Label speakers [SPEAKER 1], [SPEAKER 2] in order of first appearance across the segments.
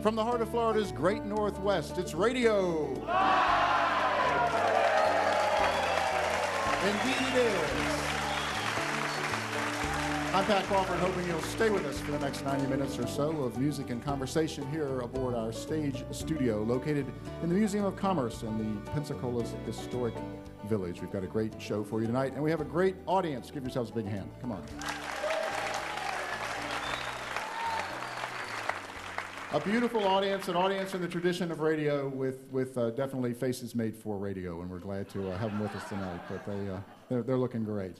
[SPEAKER 1] From the heart of Florida's great Northwest, it's radio. Indeed it is. I'm Pat Crawford, hoping you'll stay with us for the next 90 minutes or so of music and conversation here aboard our stage studio located in the Museum of Commerce in the Pensacola's historic village. We've got a great show for you tonight, and we have a great audience. Give yourselves a big hand. Come on. A beautiful audience, an audience in the tradition of radio with definitely faces made for radio, and we're glad to have them with us tonight, but they're looking great.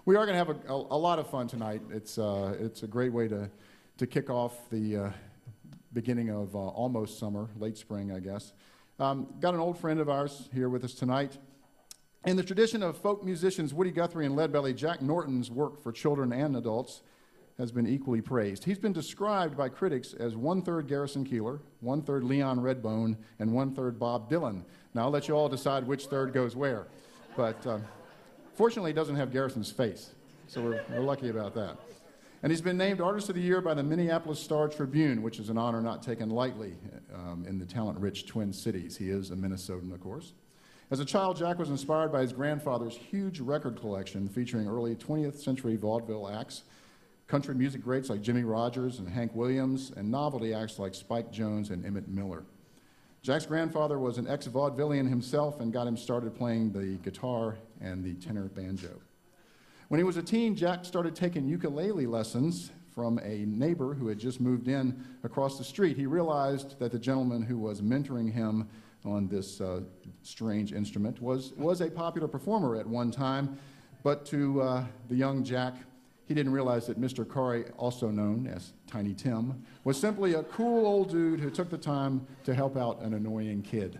[SPEAKER 1] We are going to have a lot of fun tonight. It's a great way to kick off the beginning of almost summer, late spring, I guess. Got an old friend of ours here with us tonight. In the tradition of folk musicians Woody Guthrie and Leadbelly, Jack Norton's work for children and adults has been equally praised. He's been described by critics as one-third Garrison Keillor, one-third Leon Redbone, and one-third Bob Dylan. Now, I'll let you all decide which third goes where. But fortunately, he doesn't have Garrison's face, so we're lucky about that. And he's been named Artist of the Year by the Minneapolis Star-Tribune, which is an honor not taken lightly in the talent-rich Twin Cities. He is a Minnesotan, of course. As a child, Jack was inspired by his grandfather's huge record collection featuring early 20th century vaudeville acts, country music greats like Jimmy Rogers and Hank Williams, and novelty acts like Spike Jones and Emmett Miller. Jack's grandfather was an ex-vaudevillian himself and got him started playing the guitar and the tenor banjo. When he was a teen, Jack started taking ukulele lessons from a neighbor who had just moved in across the street. He realized that the gentleman who was mentoring him on this strange instrument was a popular performer at one time, but to the young Jack, he didn't realize that Mr. Corey, also known as Tiny Tim, was simply a cool old dude who took the time to help out an annoying kid.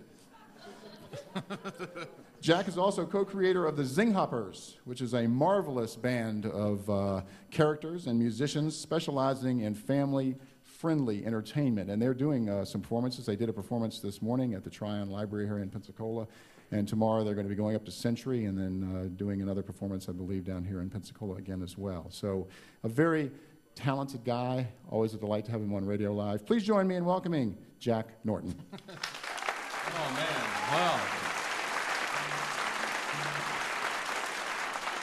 [SPEAKER 1] Jack is also co-creator of the Zinghoppers, which is a marvelous band of characters and musicians specializing in family-friendly entertainment. And they're doing some performances. They did a performance this morning at the Tryon Library here in Pensacola. And tomorrow they're going to be going up to Century and then doing another performance, I believe, down here in Pensacola again as well. So a very talented guy. Always a delight to have him on Radio Live. Please join me in welcoming Jack Norton.
[SPEAKER 2] Oh, man.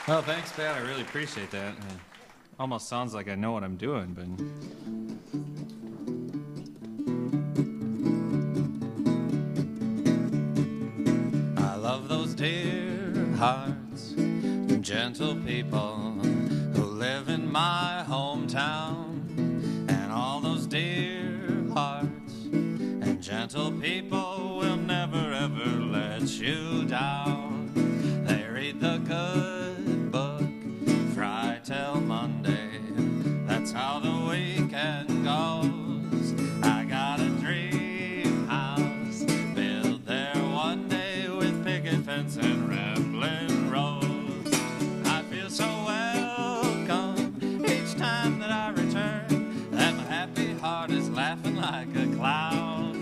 [SPEAKER 2] Well, thanks, Pat. I really appreciate that. Almost sounds like I know what I'm doing, but... Dear hearts, gentle people who live in my hometown, and all those dear hearts and gentle people will never ever let you down. They read the good book Friday till Monday, that's how the weekend goes. I got a dream house built there one day with picket fence and rambling rose. I feel so welcome each time that I return, that my happy heart is laughing like a clown.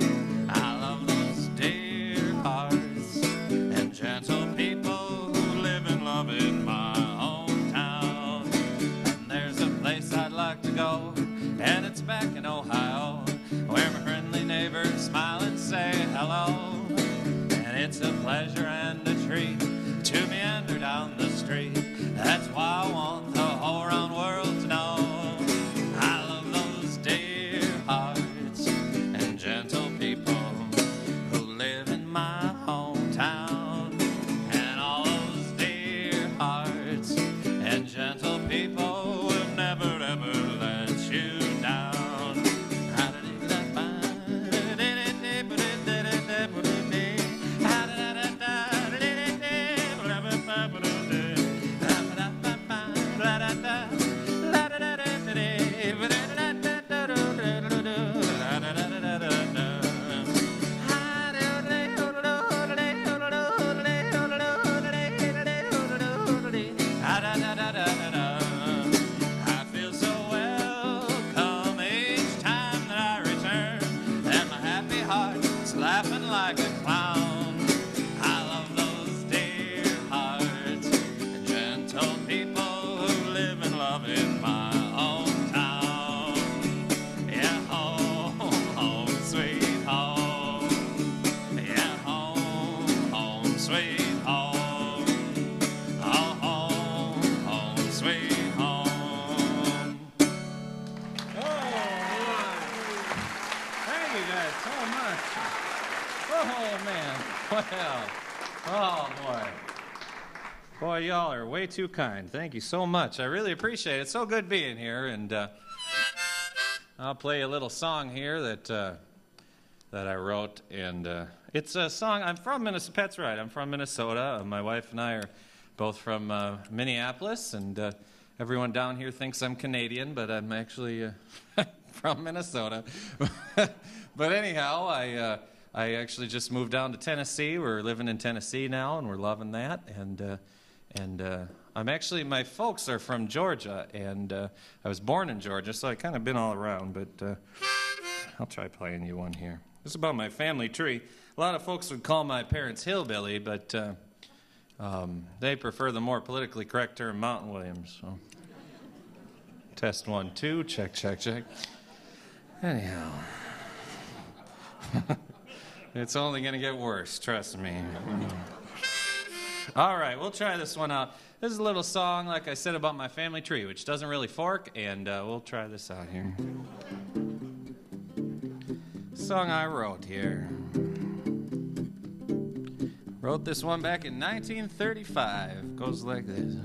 [SPEAKER 2] I love those dear hearts and gentle people who live and love in my hometown. And there's a place I'd like to go, and it's back in Ohio, where my friendly neighbors smile and say hello. And it's a pleasure and a treat to meander down the street. That's why I want the whole round world to know. I love those dear hearts and gentle people who live in my hometown. And all those dear hearts and gentle people will never ever let you down. so much. Oh, man. Well, oh, boy. Boy, y'all are way too kind. Thank you so much. I really appreciate it. It's so good being here, and I'll play a little song here that I wrote, and it's a song. I'm from Minnesota. That's right. I'm from Minnesota. My wife and I are both from Minneapolis, and everyone down here thinks I'm Canadian, but I'm actually from Minnesota. But anyhow, I actually just moved down to Tennessee. We're living in Tennessee now, and we're loving that. And I'm actually, my folks are from Georgia, and I was born in Georgia, so I kind of been all around. But I'll try playing you one here. This is about my family tree. A lot of folks would call my parents hillbilly, but they prefer the more politically correct term Mountain Williams. So. Test 1, 2, check, check, check. Anyhow, it's only going to get worse, trust me. All right, we'll try this one out. This is a little song, like I said, about my family tree, which doesn't really fork, and we'll try this out here. Song I wrote here. Wrote this one back in 1935. Goes like this.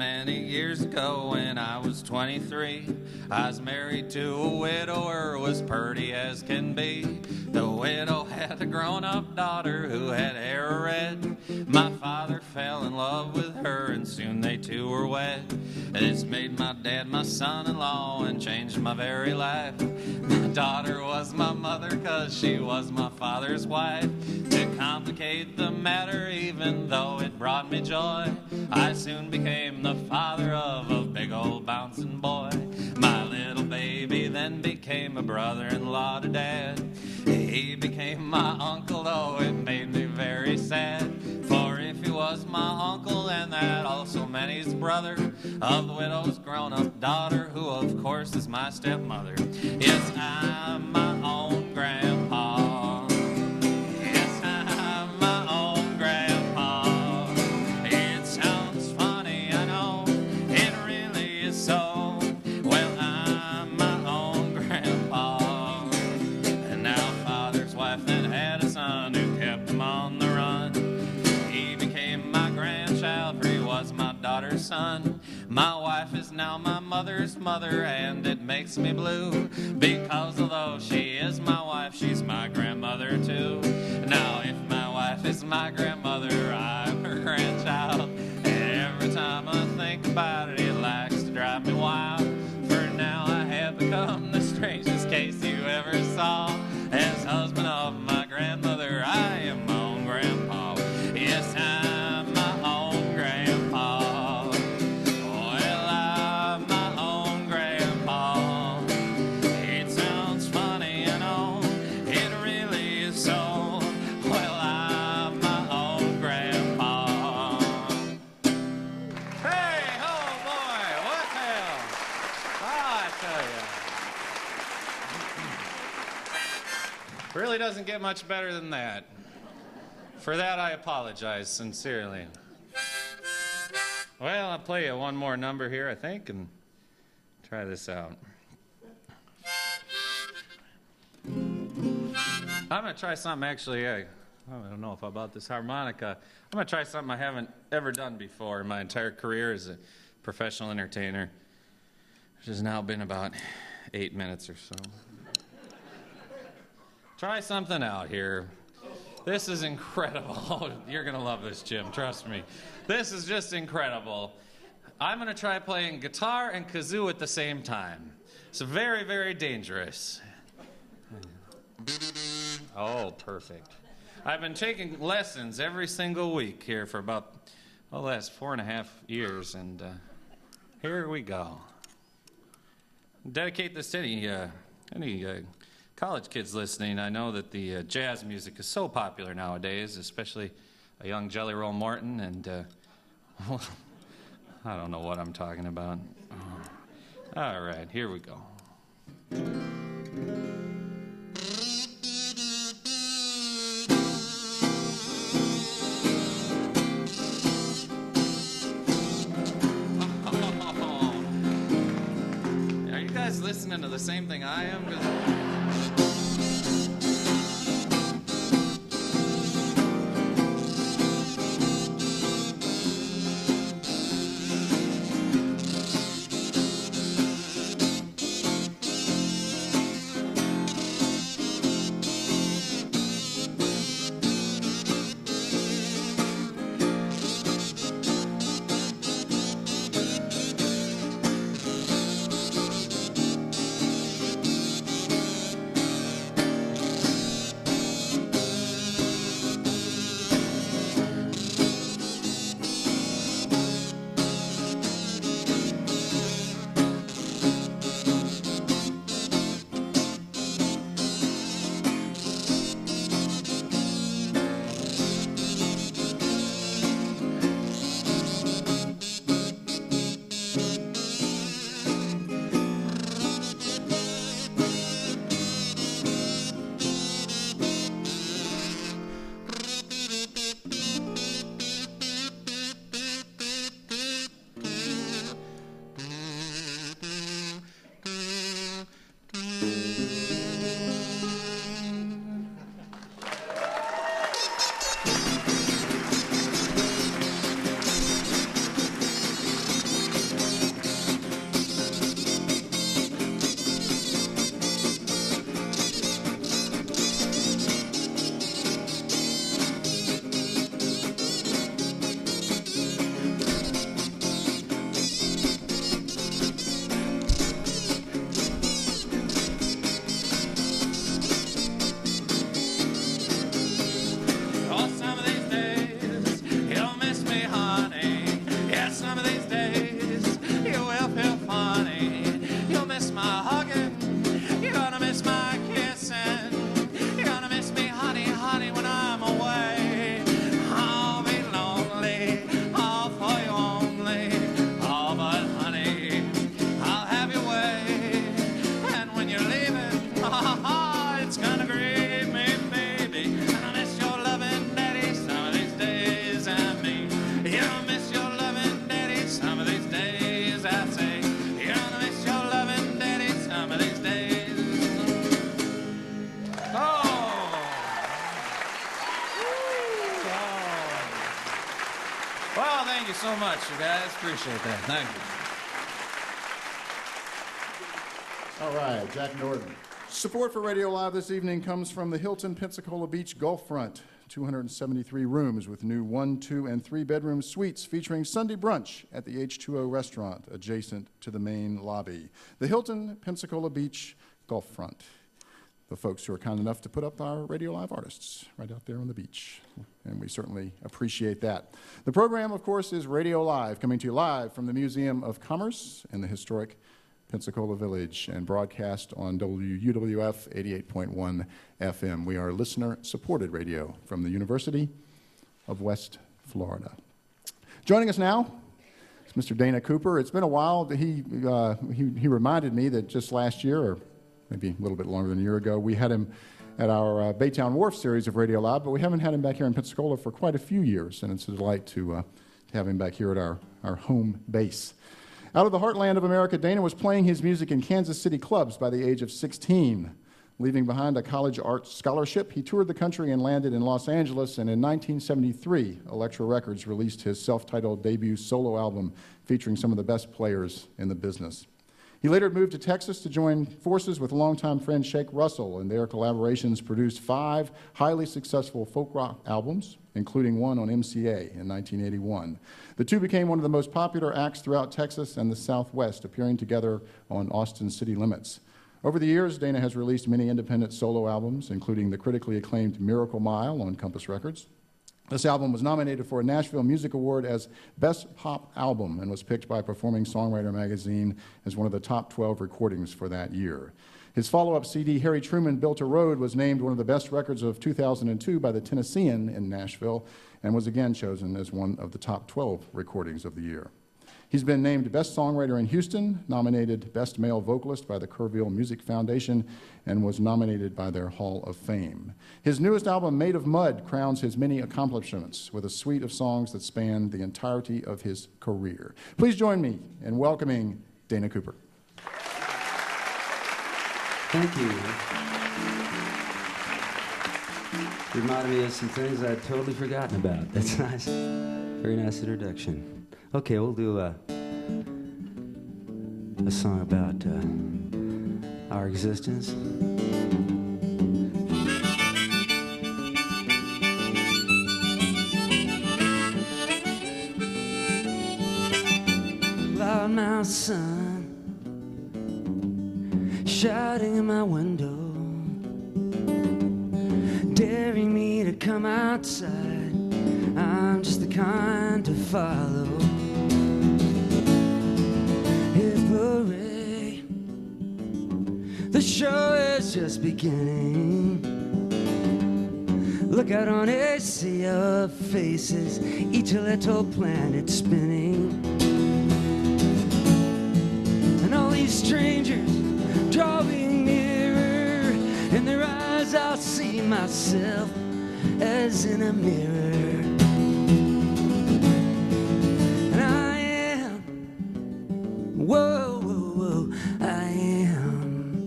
[SPEAKER 2] Many years ago when I was 23, I was married to a widower, was purty as can be. The widow had a grown-up daughter who had hair red. My father fell in love with her and soon they two were wed. This made my dad my son-in-law and changed my very life. My daughter was my mother 'cause she was my father's wife. To complicate the matter, even though it brought me joy, I soon became the father of a big old bouncing boy. My little baby then became a brother-in-law to Dad. He became my uncle, though it made me very sad. For if he was my uncle, then that also meant he's brother of the widow's grown-up daughter, who of course is my stepmother. Yes, I'm my own grandpa. Yes, I'm my own grandpa. It sounds funny, I know, it really is so. Well, I'm my own grandpa. And now father's wife then had a son who kept him on the run. He became my grandchild, for he was my daughter's son. My wife is now my mother's mother, and it makes me blue, because although she is my wife, she's my grandmother too. Now if my wife is my grandmother, I'm her grandchild. Every time I think about it, it likes to drive me wild. For now I have become the strangest case you ever saw. As husband of my grandmother, I am my own grandpa. Yes, I'm my own grandpa. Well, I'm my own grandpa. It sounds funny, you know, it really is so. Well, I'm my own grandpa. Hey, oh boy, what the hell? Oh, I tell you. Really doesn't get much better than that. For that, I apologize sincerely. Well, I'll play you one more number here, I think, and try this out. I'm going to try something, actually, I don't know if about this harmonica. I'm going to try something I haven't ever done before in my entire career as a professional entertainer, which has now been about 8 minutes or so. Try something out here. This is incredible. You're going to love this, Jim. Trust me. This is just incredible. I'm going to try playing guitar and kazoo at the same time. It's very, very dangerous. Oh, perfect. I've been taking lessons every single week here for about the last 4.5 years, and here we go. Dedicate this to any college kids listening. I know that the jazz music is so popular nowadays, especially a young Jelly Roll Morton, and I don't know what I'm talking about. All right, here we go. guys listening to the same thing I am? Thank you so much, you guys. Appreciate that. Thank you.
[SPEAKER 1] All right, Jack Norton. Support for Radio Live this evening comes from the Hilton Pensacola Beach Gulf Front. 273 rooms with new 1, 2, and 3 bedroom suites featuring Sunday brunch at the H2O restaurant adjacent to the main lobby. The Hilton Pensacola Beach Gulf Front. The folks who are kind enough to put up our Radio Live artists right out there on the beach. And we certainly appreciate that. The program, of course, is Radio Live, coming to you live from the Museum of Commerce in the historic Pensacola Village and broadcast on WUWF 88.1 FM. We are listener-supported radio from the University of West Florida. Joining us now is Mr. Dana Cooper. It's been a while. He reminded me that just last year, or maybe a little bit longer than a year ago, we had him at our Baytown Wharf series of Radio Live, but we haven't had him back here in Pensacola for quite a few years, and it's a delight to have him back here at our home base. Out of the heartland of America, Dana was playing his music in Kansas City clubs by the age of 16. Leaving behind a college arts scholarship, he toured the country and landed in Los Angeles, and in 1973, Elektra Records released his self-titled debut solo album featuring some of the best players in the business. He later moved to Texas to join forces with longtime friend Shake Russell, and their collaborations produced 5 highly successful folk rock albums, including one on MCA in 1981. The two became one of the most popular acts throughout Texas and the Southwest, appearing together on Austin City Limits. Over the years, Dana has released many independent solo albums, including the critically acclaimed Miracle Mile on Compass Records. This album was nominated for a Nashville Music Award as Best Pop Album and was picked by Performing Songwriter magazine as one of the top 12 recordings for that year. His follow-up CD, Harry Truman Built a Road, was named one of the best records of 2002 by the Tennessean in Nashville and was again chosen as one of the top 12 recordings of the year. He's been named Best Songwriter in Houston, nominated Best Male Vocalist by the Kerrville Music Foundation, and was nominated by their Hall of Fame. His newest album, Made of Mud, crowns his many accomplishments with a suite of songs that span the entirety of his career. Please join me in welcoming Dana Cooper.
[SPEAKER 3] Thank you. Reminded me of some things I'd totally forgotten about. That's nice. Very nice introduction. Okay, we'll do a song about our existence. Loudmouth sun shouting in my window, daring me to come outside. I'm just the kind to follow. Hit parade, the show is just beginning. Look out on a sea of faces, each a little planet spinning. And all these strangers drawing nearer, in their eyes I'll see myself as in a mirror. And I am, whoa, whoa, whoa, I am.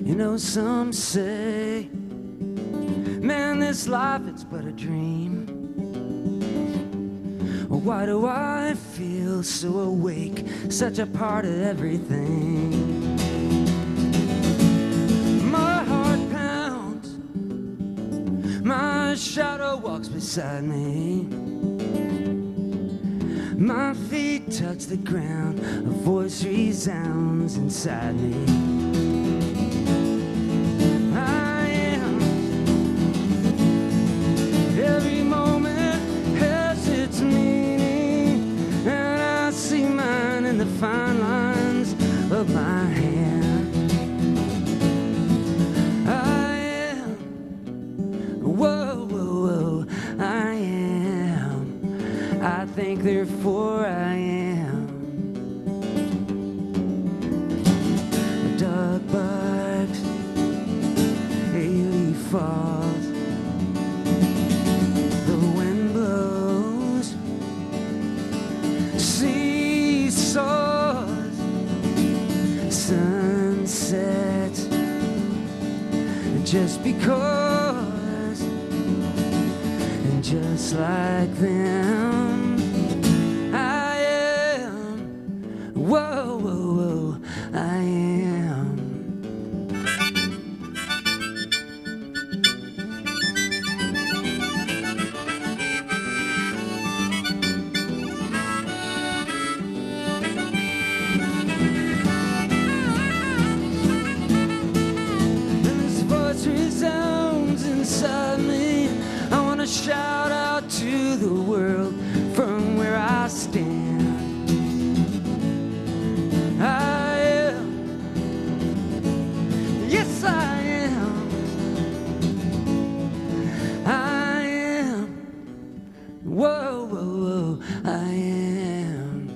[SPEAKER 3] You know, some say, man, this life, it's but a dream. Why do I feel so awake, such a part of everything? My heart pounds, my shadow walks beside me. My feet touch the ground, a voice resounds inside me. I am, every moment has its meaning, and I see mine in the fine lines of my hand. I am, whoa, whoa, whoa, I am. I think, therefore I am. A dog barks, a leaf falls, the wind blows, sea soars, sun sets, just because, and just like them, I am, whoa, whoa, whoa, I am. Resounds inside me. I want to shout out to the world from where I stand. I am, yes I am. I am, whoa, whoa, whoa, I am.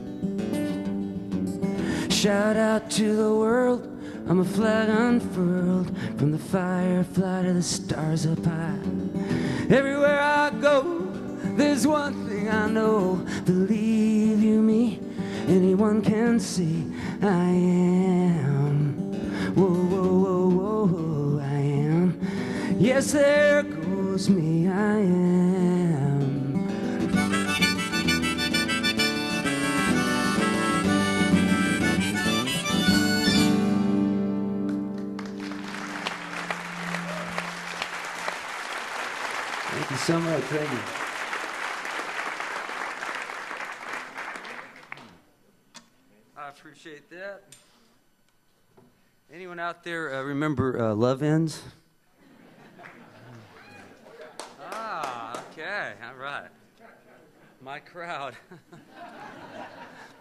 [SPEAKER 3] Shout out to the world, I'm a flag unfurled, from the firefly to the stars up high. Everywhere I go, there's one thing I know. Believe you me, anyone can see I am. Whoa, whoa, whoa, whoa, whoa, I am. Yes, there goes me, I am. Thank you so much. Thank you. I appreciate that. Anyone out there remember Love Ends? Okay, all right. My crowd.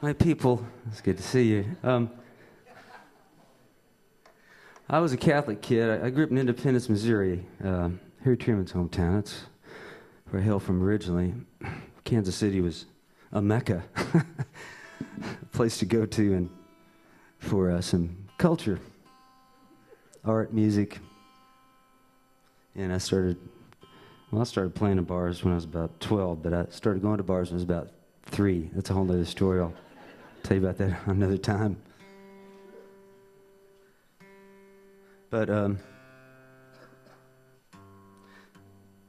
[SPEAKER 3] My people. It's good to see you. I was a Catholic kid. I grew up in Independence, Missouri. Harry Truman's hometown. That's where I hail from originally. Kansas City was a mecca, a place to go to and for some culture, art, music. And I started playing in bars when I was about 12, but I started going to bars when I was about 3. That's a whole other story. I'll tell you about that another time. But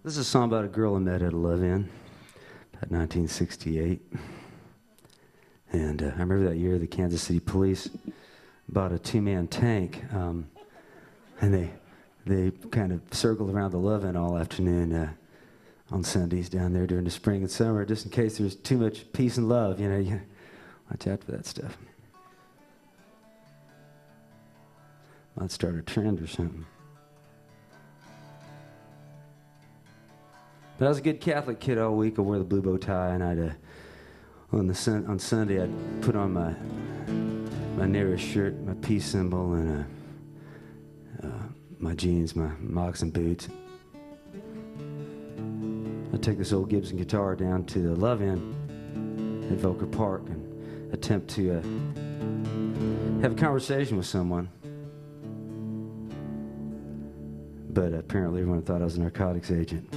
[SPEAKER 3] this is a song about a girl I met at a love-in, about 1968. And I remember that year the Kansas City Police bought a 2-man tank, and they kind of circled around the love-in all afternoon on Sundays down there during the spring and summer, just in case there's too much peace and love, you know. You watch out for that stuff. Might start a trend or something. But I was a good Catholic kid all week. I wore the blue bow tie, and I'd on Sunday I'd put on my nearest shirt, my peace symbol, and my jeans, my moccasin boots. I'd take this old Gibson guitar down to the love-in at Volker Park and attempt to have a conversation with someone. But apparently everyone thought I was a narcotics agent.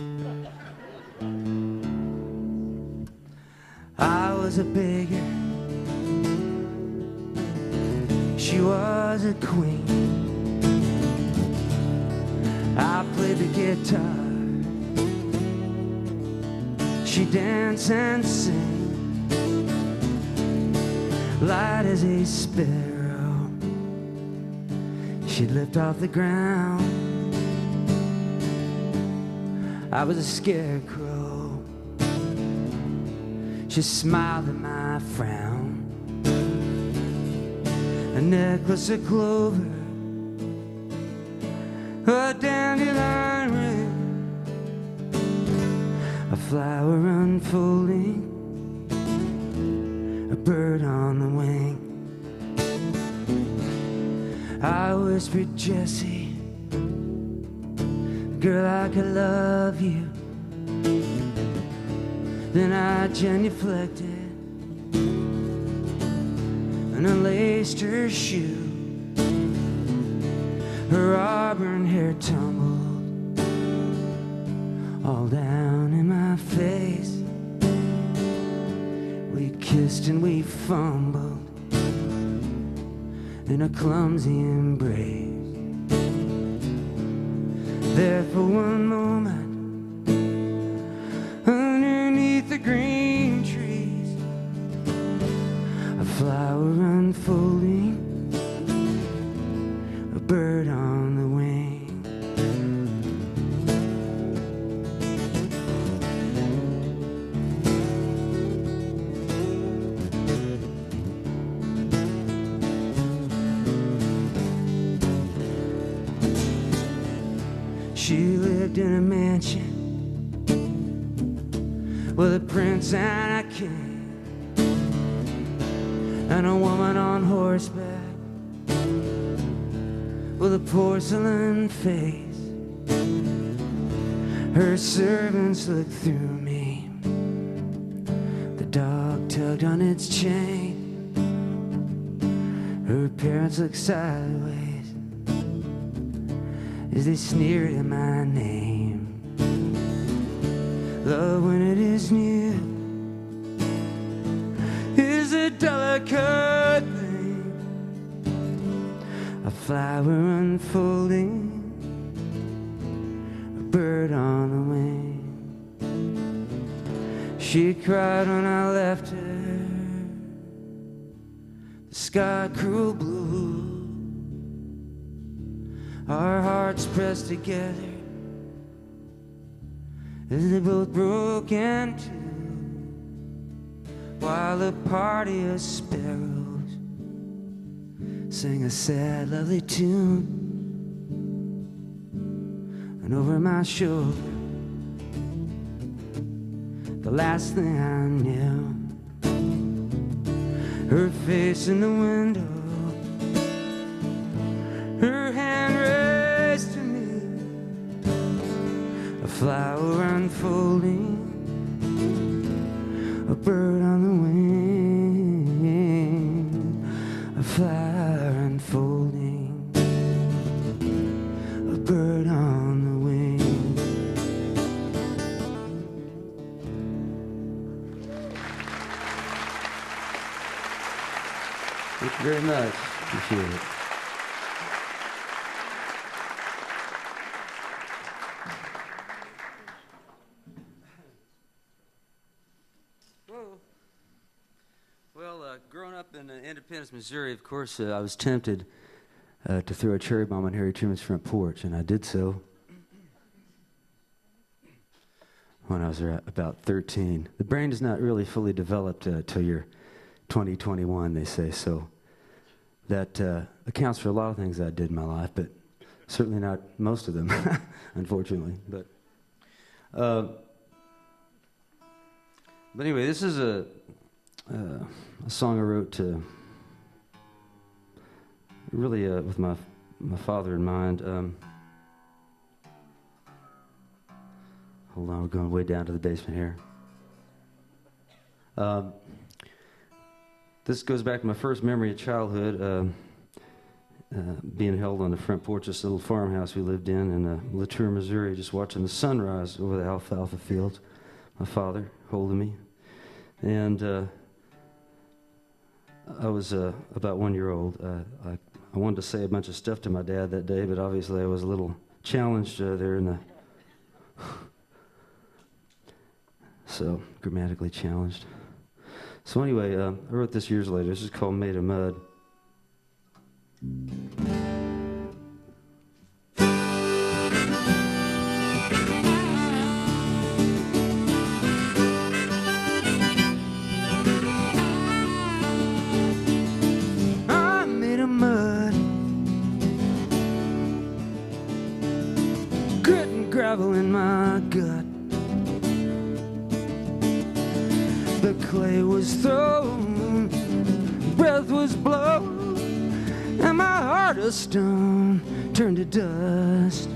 [SPEAKER 3] I was a beggar, she was a queen. I played the guitar, she danced and sang, light as a sparrow, she'd lift off the ground. I was a scarecrow, she smiled at my frown. A necklace of clover, a dandelion ring, a flower unfolding, a bird on the wing. I whispered, Jessie, girl, I could love you. Then I genuflected and unlaced her shoe. Her auburn hair tumbled all down in my face. We kissed and we fumbled in a clumsy embrace. There for one moment, underneath the green trees, a flower unfolding, a bird on the wing. She lived in a mansion with a prince and a king, and a woman on horseback with a porcelain face. Her servants looked through me, the dog tugged on its chain. Her parents looked sideways as they sneered at my name. Love, when it is new, is a delicate thing, a flower unfolding, a bird on the wing. She cried when I left her, the sky cruel blue, our hearts pressed together as they both broke in two, while a party of sparrows sang a sad, lovely tune. And over my shoulder, the last thing I knew, her face in the window, her hand raised to me, a flower unfolding, a bird on the wing, a flower unfolding, a bird on the wing. Thank you very much. Appreciate it. Independence, Missouri, of course, I was tempted to throw a cherry bomb on Harry Truman's front porch, and I did so when I was about 13. The brain is not really fully developed till you're 20, 21, they say, so that accounts for a lot of things I did in my life, but certainly not most of them, unfortunately. But anyway, this is a song I wrote really with my father in mind. Hold on, we're going way down to the basement here. This goes back to my first memory of childhood, being held on the front porch of this little farmhouse we lived in Latour, Missouri, just watching the sunrise over the alfalfa fields. My father holding me. And I was about 1 year old. I wanted to say a bunch of stuff to my dad that day, but obviously I was a little challenged there in the... so, grammatically challenged. So anyway, I wrote this years later. This is called Made of Mud. I'm made of mud, grit and gravel in my gut. The clay was thrown, breath was blown, and my heart of stone turned to dust.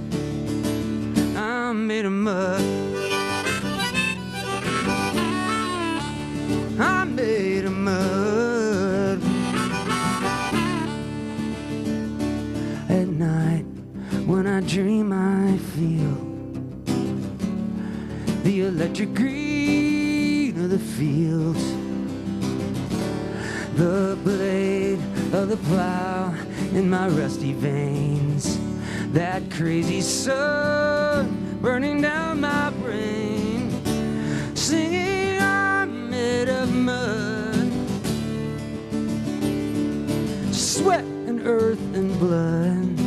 [SPEAKER 3] I'm made of mud. I'm made of mud. At night, when I dream, I feel the electric green of the fields, the blade of the plow in my rusty veins, that crazy sun burning down my brain, singing I'm made of mud, sweat and earth and blood.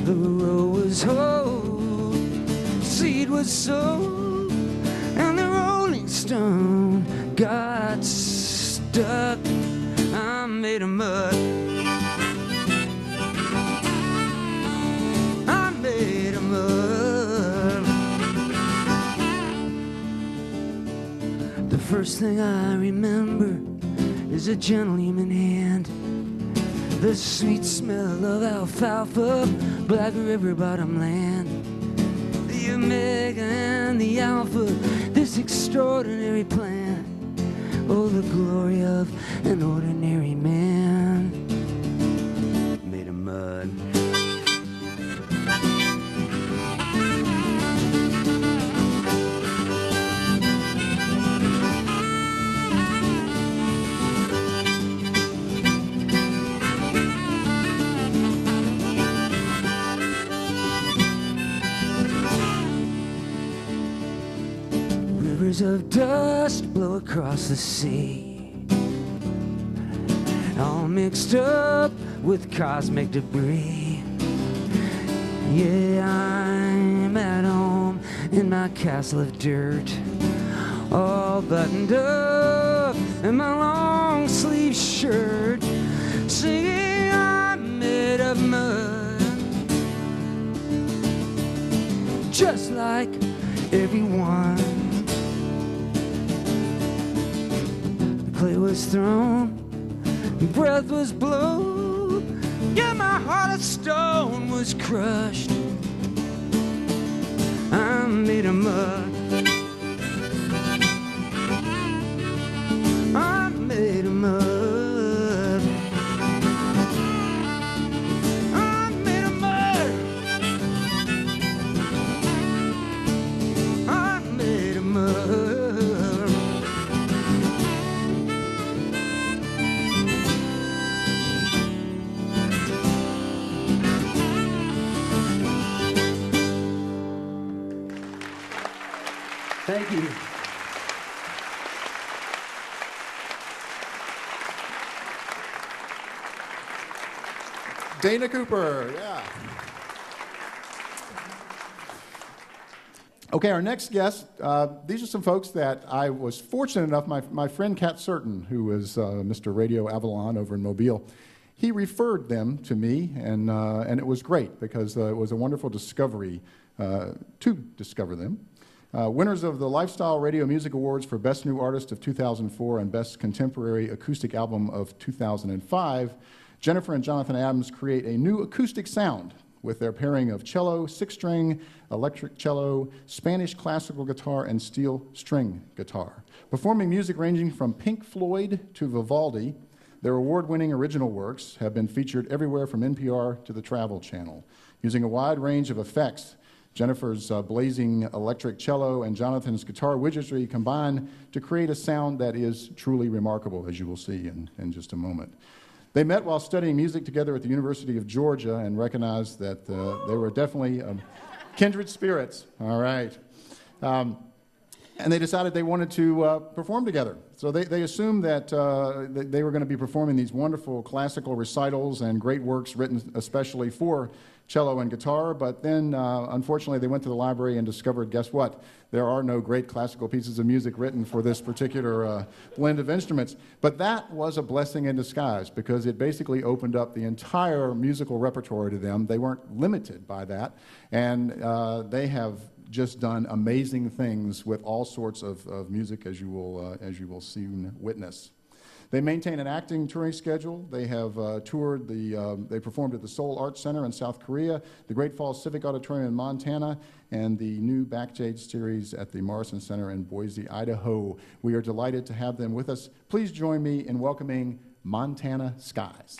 [SPEAKER 3] The row was whole, seed was sown, and the rolling stone got stuck. I'm made of mud. I'm made of mud. The first thing I remember is a gentle human hand, the sweet smell of alfalfa, black river bottom land, the omega and the alpha, this extraordinary plant. Oh, the glory of an ordinary man, made of mud. Rivers of dust blow across the sea, all mixed up with cosmic debris. Yeah, I'm at home in my castle of dirt, all buttoned up in my long sleeve shirt, singing I'm made of mud, just like everyone. Clay was thrown, breath was blown, yeah, my heart of stone was crushed. I'm made of mud. I'm made of mud. I'm made of mud. I'm made of mud. Thank you.
[SPEAKER 1] Dana Cooper, yeah. Okay, our next guest, these are some folks that I was fortunate enough, my friend Kat Certain, who is Mr. Radio Avalon over in Mobile, he referred them to me, and it was great because it was a wonderful discovery to discover them. Winners of the Lifestyle Radio Music Awards for Best New Artist of 2004 and Best Contemporary Acoustic Album of 2005, Jennifer and Jonathan Adams create a new acoustic sound with their pairing of cello, six-string, electric cello, Spanish classical guitar, and steel string guitar. Performing music ranging from Pink Floyd to Vivaldi, their award-winning original works have been featured everywhere from NPR to the Travel Channel. Using a wide range of effects, Jennifer's blazing electric cello and Jonathan's guitar widgetry combine to create a sound that is truly remarkable, as you will see in just a moment. They met while studying music together at the University of Georgia and recognized that they were definitely kindred spirits. All right. And they decided they wanted to perform together. So they assumed that they were going to be performing these wonderful classical recitals and great works written especially for cello and guitar, but then unfortunately they went to the library and discovered, guess what? There are no great classical pieces of music written for this particular blend of instruments. But that was a blessing in disguise because it basically opened up the entire musical repertoire to them. They weren't limited by that, and they have just done amazing things with all sorts of music, as you will soon witness. They maintain an acting touring schedule. They have toured they performed at the Seoul Arts Center in South Korea, the Great Falls Civic Auditorium in Montana, and the new Backstage series at the Morrison Center in Boise, Idaho. We are delighted to have them with us. Please join me in welcoming Montana Skies.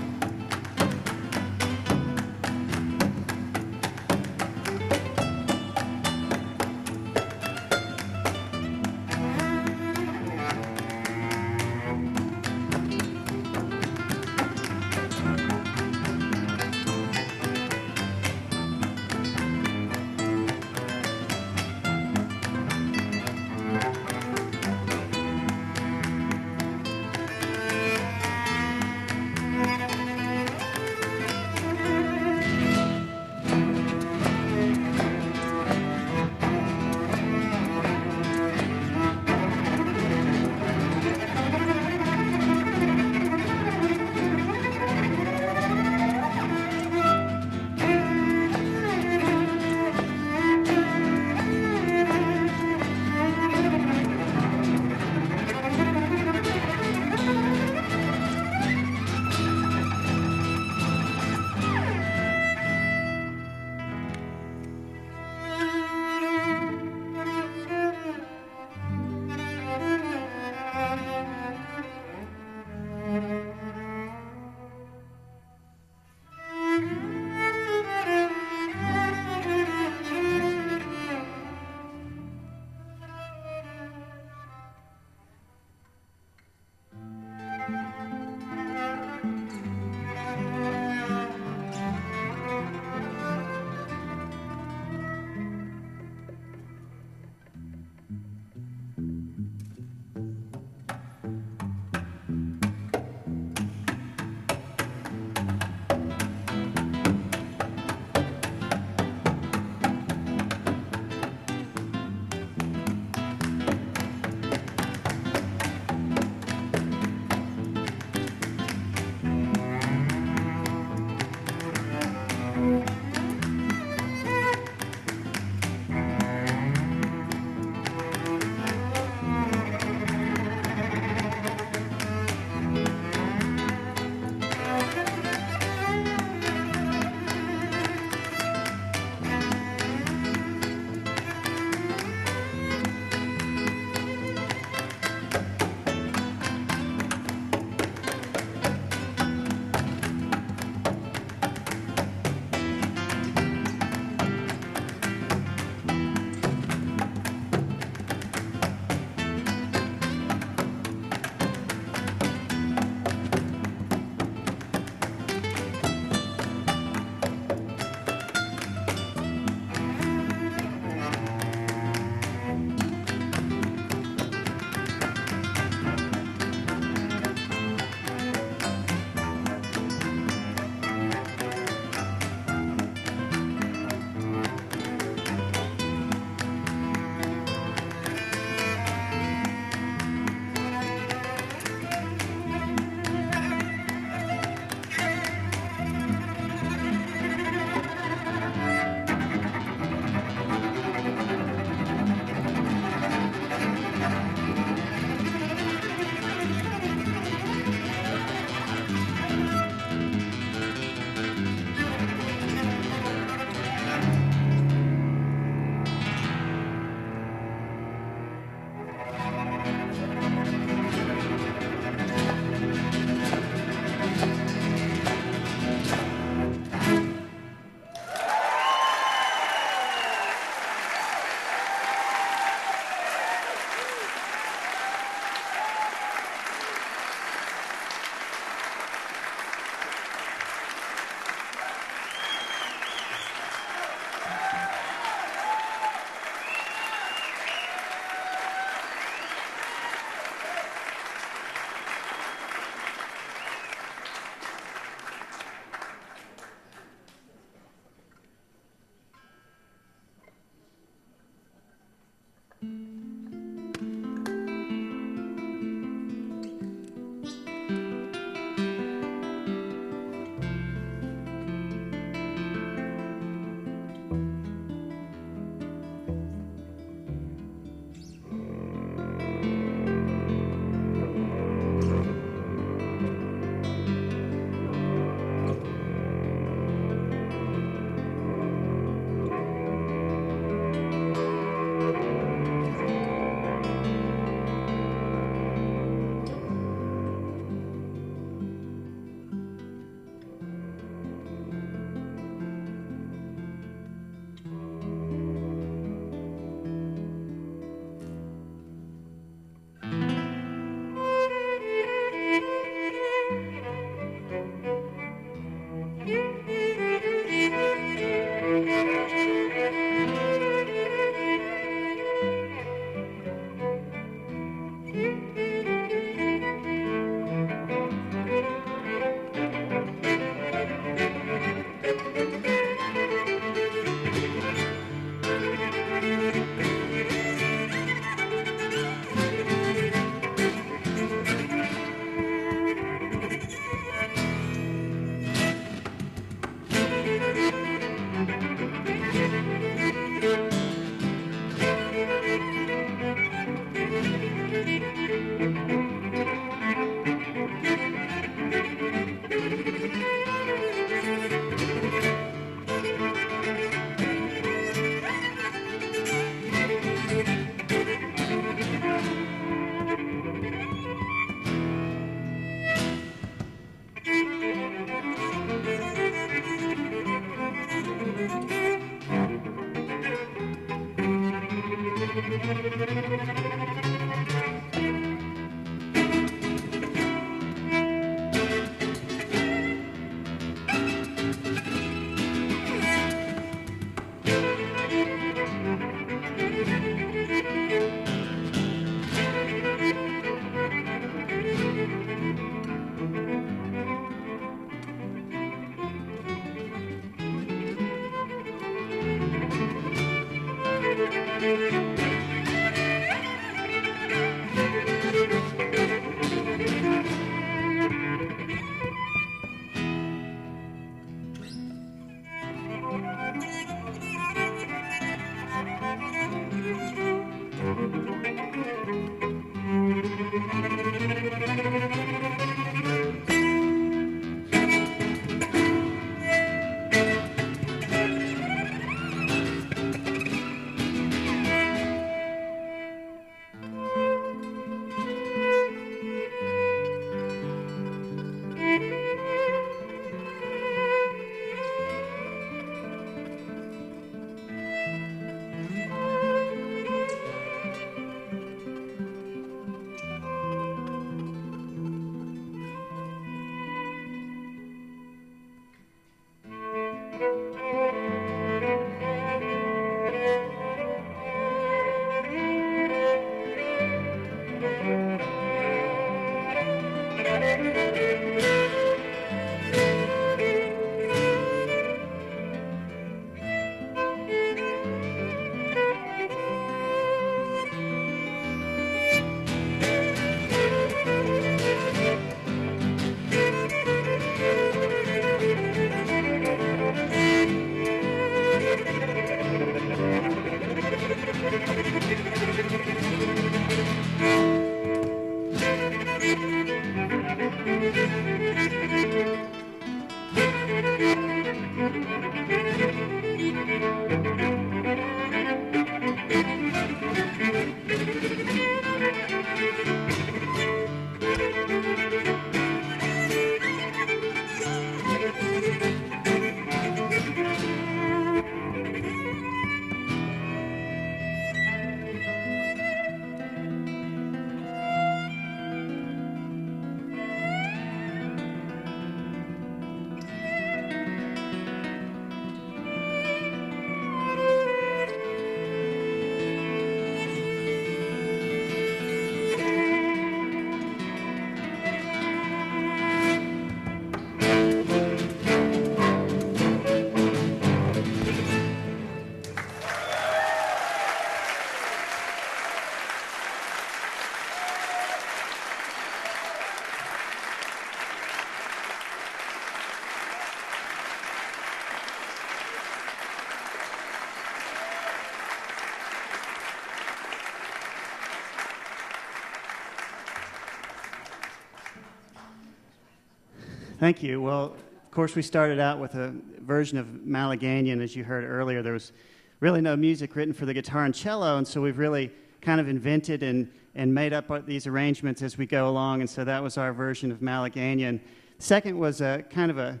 [SPEAKER 4] Thank you. Well, of course, we started out with a version of Malaganian. As you heard earlier, there was really no music written for the guitar and cello, and so we've really kind of invented and made up these arrangements as we go along, and so that was our version of Malaganian. Second was a kind of a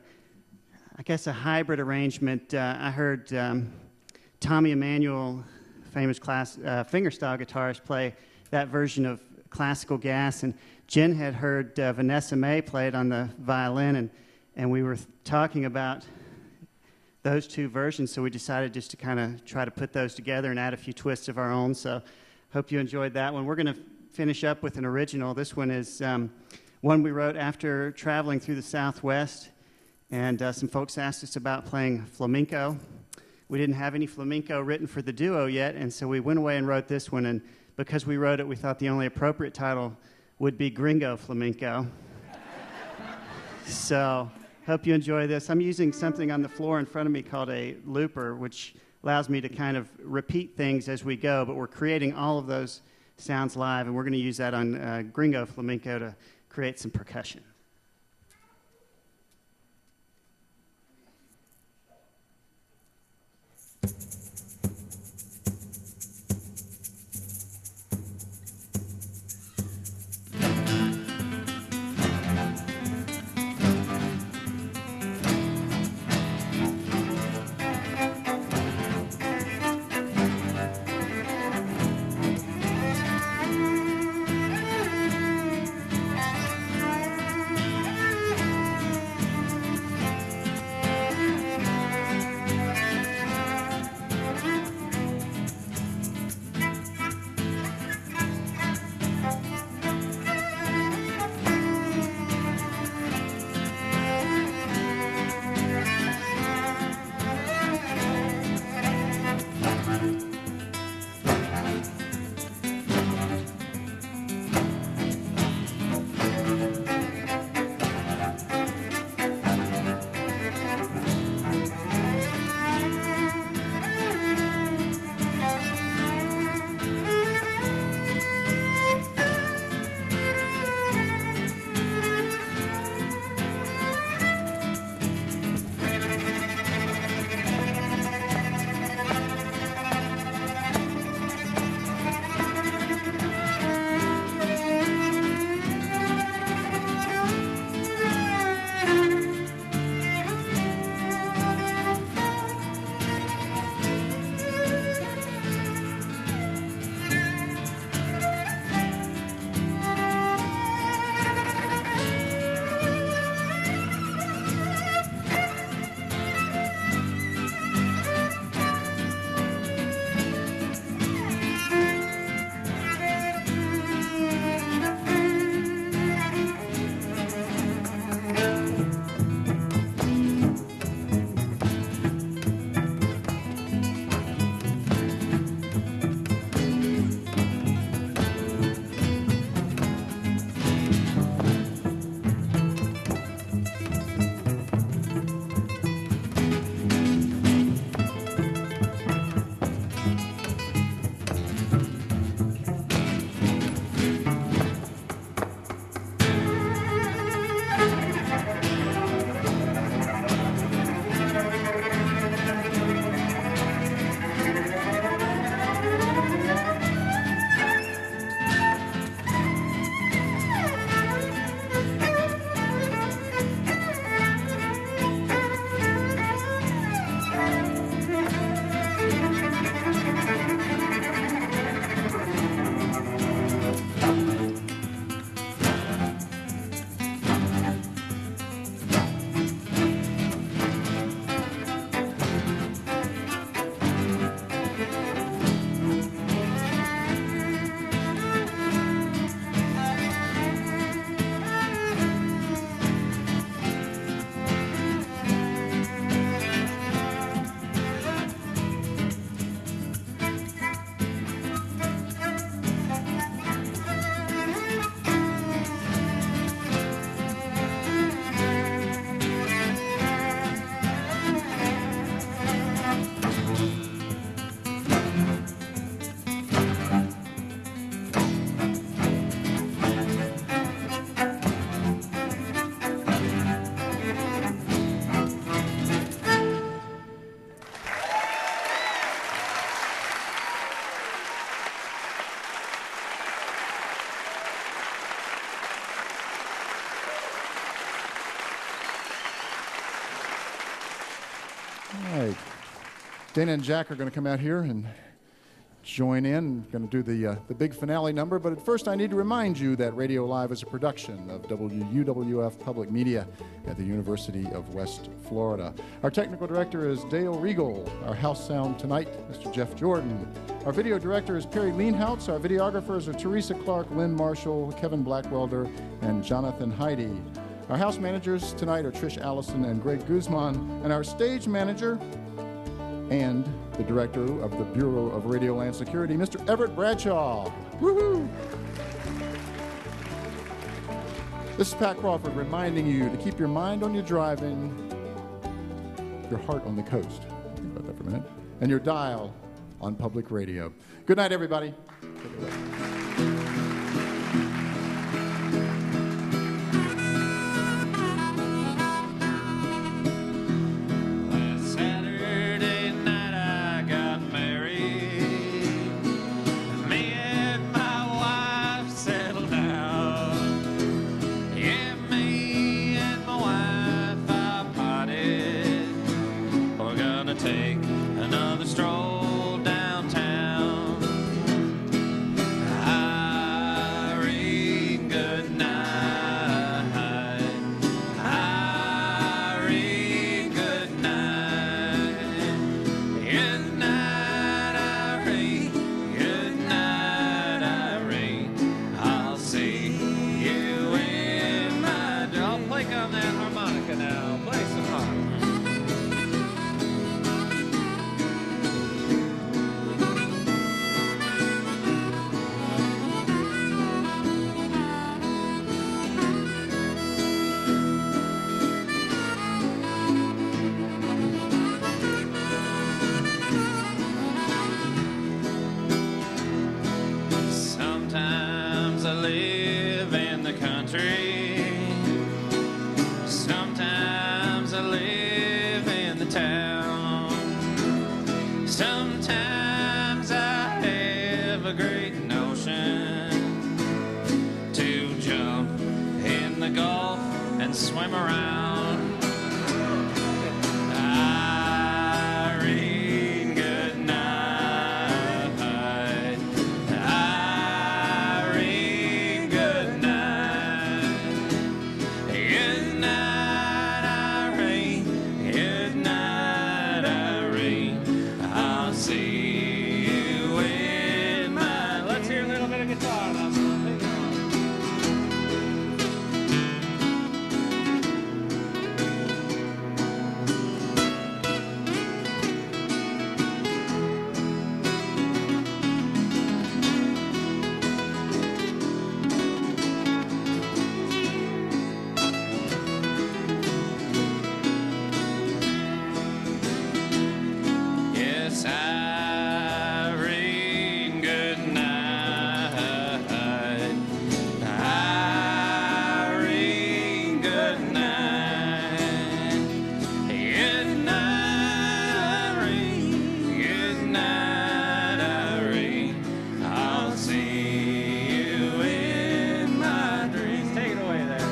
[SPEAKER 4] hybrid arrangement. I heard Tommy Emmanuel, famous fingerstyle guitarist, play that version of Classical Gas, and Jen had heard Vanessa May play it on the violin, and we were talking about those two versions, so we decided just to kind of try to put those together and add a few twists of our own. So hope you enjoyed that one. We're going to finish up with an original. This one is one we wrote after traveling through the Southwest, and some folks asked us about playing flamenco. We didn't have any flamenco written for the duo yet, and so we went away and wrote this one, and because we wrote it, we thought the only appropriate title would be Gringo Flamenco. So hope you enjoy this. I'm using something on the floor in front of me called a looper, which allows me to kind of repeat things as we go, but we're creating all of those sounds live, and we're going to use that on Gringo Flamenco to create some percussion.
[SPEAKER 1] All right. Dana and Jack are going to come out here and join in. Going to do the big finale number, but at first I need to remind you that Radio Live is a production of WUWF Public Media at the University of West Florida. Our technical director is Dale Regal. Our house sound tonight, Mr. Jeff Jordan. Our video director is Perry Leanhoutz. Our videographers are Teresa Clark, Lynn Marshall, Kevin Blackwelder, and Jonathan Heidi. Our house managers tonight are Trish Allison and Greg Guzman, and our stage manager and the director of the Bureau of Radio Land Security, Mr. Everett Bradshaw. Woohoo! This is Pat Crawford reminding you to keep your mind on your driving, your heart on the coast. Think about that for a minute. And your dial on public radio. Good night, everybody. Take it away.
[SPEAKER 2] Swim around. Irene, good night. Irene, good night. Good night, Irene. Good night, Irene. I'll see you in my... Let's hear a little bit of guitar now. Irene, good night. Irene, good night. Good night, Irene. Good night, Irene. I'll see you in my dreams. Take it away there.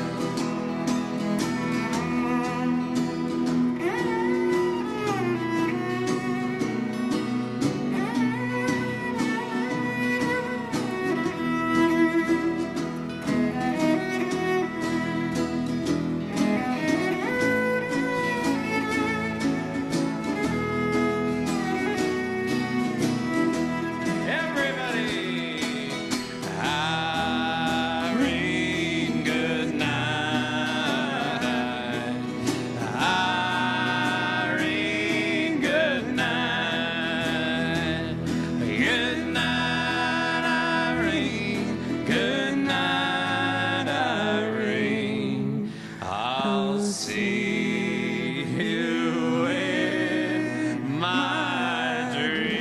[SPEAKER 2] Irene, good night. Irene, good night. Good night, Irene. Good night, Irene. I'll see you in my dreams.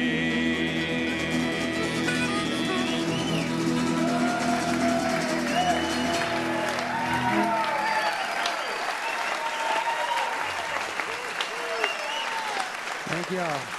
[SPEAKER 3] Thank y'all.